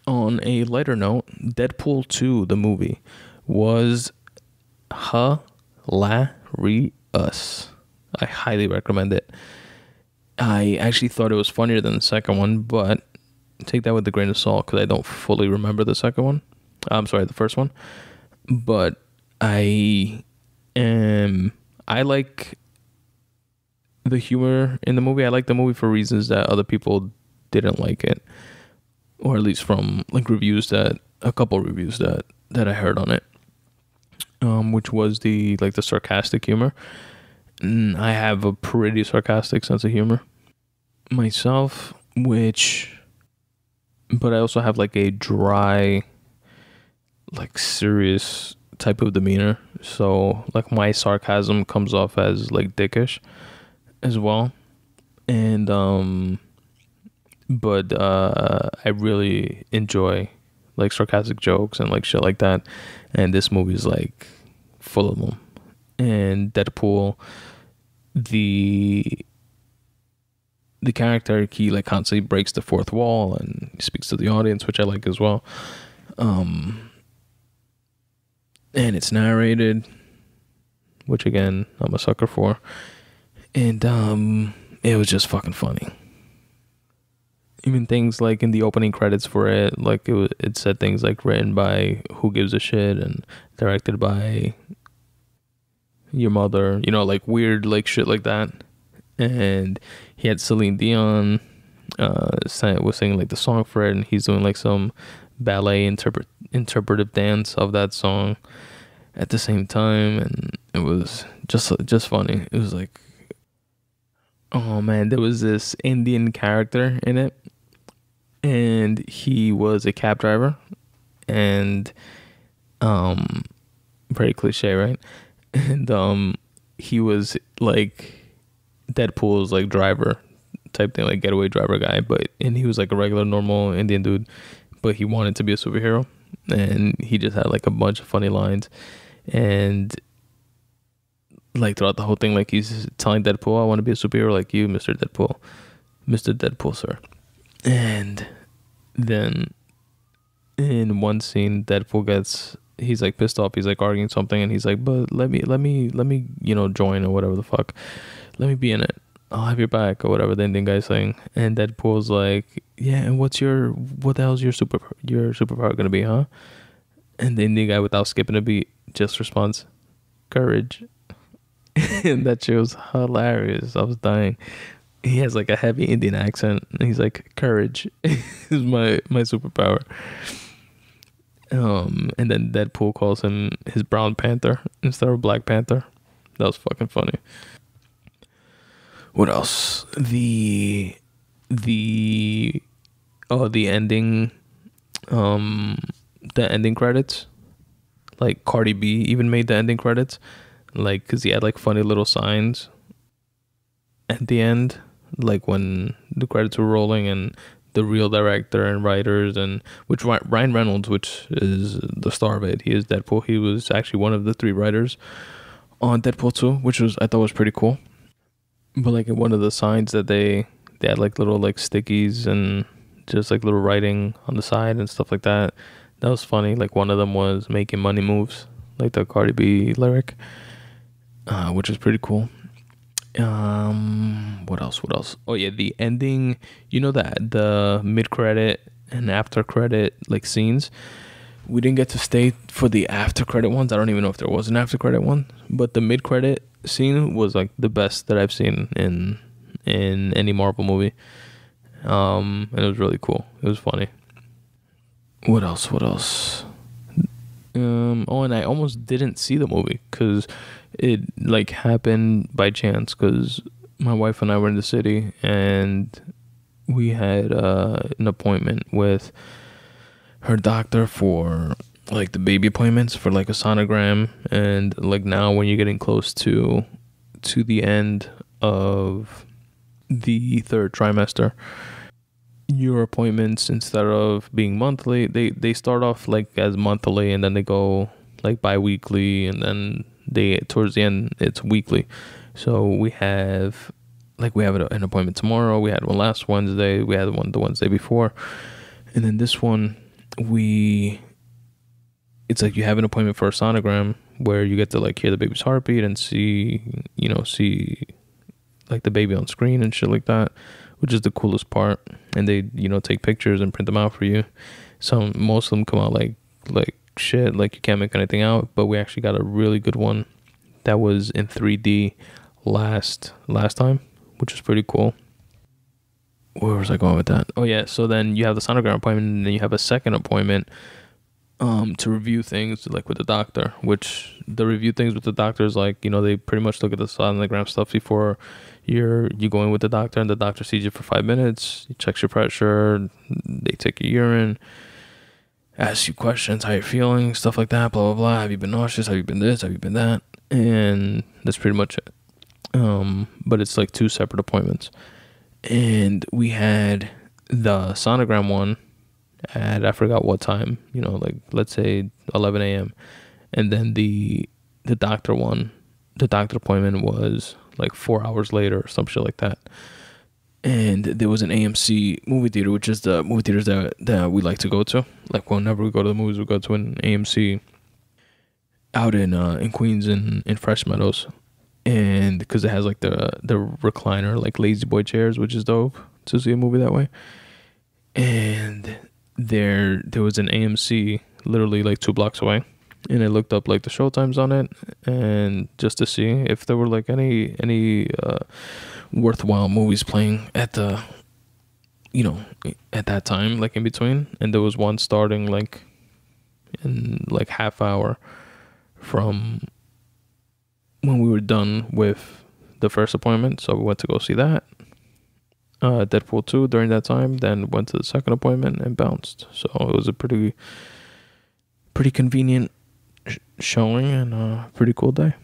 On a lighter note, Deadpool 2, the movie, was hilarious. I highly recommend it. I actually thought it was funnier than the second one, but take that with a grain of salt because I don't fully remember the second one. I'm sorry, the first one. But I like the humor in the movie. I like the movie for reasons that other people didn't like it, or at least from like a couple reviews that I heard on it, which was the sarcastic humor. And I have a pretty sarcastic sense of humor myself, but I also have like a dry, like serious type of demeanor. So like my sarcasm comes off as like dickish as well. And but I really enjoy like sarcastic jokes and like shit like that. And this movie's like full of them. And Deadpool, the character, he like constantly breaks the fourth wall and speaks to the audience, which I like as well. And it's narrated, which again I'm a sucker for. And it was just fucking funny. Even things like in the opening credits for it, like it said things like written by Who Gives a Shit and directed by Your Mother, like weird like shit like that. And he had Celine Dion was singing like the song for it, and he's doing like some ballet interpretive dance of that song at the same time, and it was just funny. It was like, oh man, there was this Indian character in it, and he was a cab driver, and very cliche, right? And he was like Deadpool's like driver type thing, like getaway driver guy, and he was like a regular normal Indian dude, but he wanted to be a superhero, and he just had like a bunch of funny lines. And like throughout the whole thing, like he's telling Deadpool, I want to be a superhero like you, Mr. Deadpool, sir. And then in one scene, Deadpool he's like pissed off, he's like arguing something, and he's like, but let me join or whatever the fuck, let me be in it, I'll have your back, or whatever the Indian guy's saying. And Deadpool's like, yeah, and what the hell's your superpower gonna be, huh? And the Indian guy, without skipping a beat, just responds, courage. And that shit was hilarious. I was dying. He has like a heavy Indian accent, and he's like, courage is my superpower. And then Deadpool calls him his Brown Panther instead of Black Panther. That was fucking funny. What else? The ending, the ending credits. Like Cardi B even made the ending credits, like because he had like funny little signs at the end, like when the credits were rolling, and the real director and writers, and which Ryan Reynolds, which is the star of it, he is Deadpool. He was actually one of the 3 writers on Deadpool 2, which I thought was pretty cool. But like in one of the signs that they had like little like stickies and just like little writing on the side and stuff like that. That was funny. Like one of them was making money moves, like the Cardi B lyric, which is pretty cool. What else? Oh yeah, the ending, that the mid-credit and after-credit like scenes, we didn't get to stay for the after-credit ones. I don't even know if there was an after-credit one, but the mid-credit scene was like the best that I've seen in any Marvel movie. And it was really cool. It was funny. What else? And I almost didn't see the movie because it like happened by chance, because my wife and I were in the city, and we had an appointment with her doctor for like the baby appointments for like a sonogram. And like now when you're getting close to the end of the 3rd trimester, your appointments, instead of being monthly, they start off like as monthly, and then they go like bi-weekly, and then towards the end it's weekly. So we have an appointment tomorrow, we had one last Wednesday, we had one the Wednesday before, and then this one it's like you have an appointment for a sonogram where you get to like hear the baby's heartbeat and see like the baby on screen and shit like that, which is the coolest part. And they, take pictures and print them out for you. Most of them come out like shit, like you can't make anything out, but we actually got a really good one that was in 3D last time, which is pretty cool. Where was I going with that? Oh yeah, so then you have the sonogram appointment, and then you have a second appointment to review things like with the doctor, which the review things with the doctor is like, they pretty much look at the sonogram stuff before you go in with the doctor, and the doctor sees you for 5 minutes, he checks your pressure, they take your urine, ask you questions, how you're feeling, stuff like that, blah blah blah. Have you been nauseous? Have you been this? Have you been that? And that's pretty much it. But it's like 2 separate appointments. And we had the sonogram one at, I forgot what time, like let's say 11 a.m. And then the doctor appointment was like 4 hours later or some shit like that. And there was an AMC movie theater, which is the movie theaters that we like to go to. Like whenever we go to the movies, we go to an AMC out in Queens in Fresh Meadows. And because it has like the recliner, like lazy boy chairs, which is dope to see a movie that way. And there was an AMC literally like 2 blocks away, and I looked up like the show times on it, and just to see if there were like any worthwhile movies playing at the at that time, like in between. And there was one starting like in like half hour from when we were done with the first appointment, so we went to go see that. Deadpool 2 during that time, then went to the second appointment and bounced. So it was a pretty convenient showing and a pretty cool day.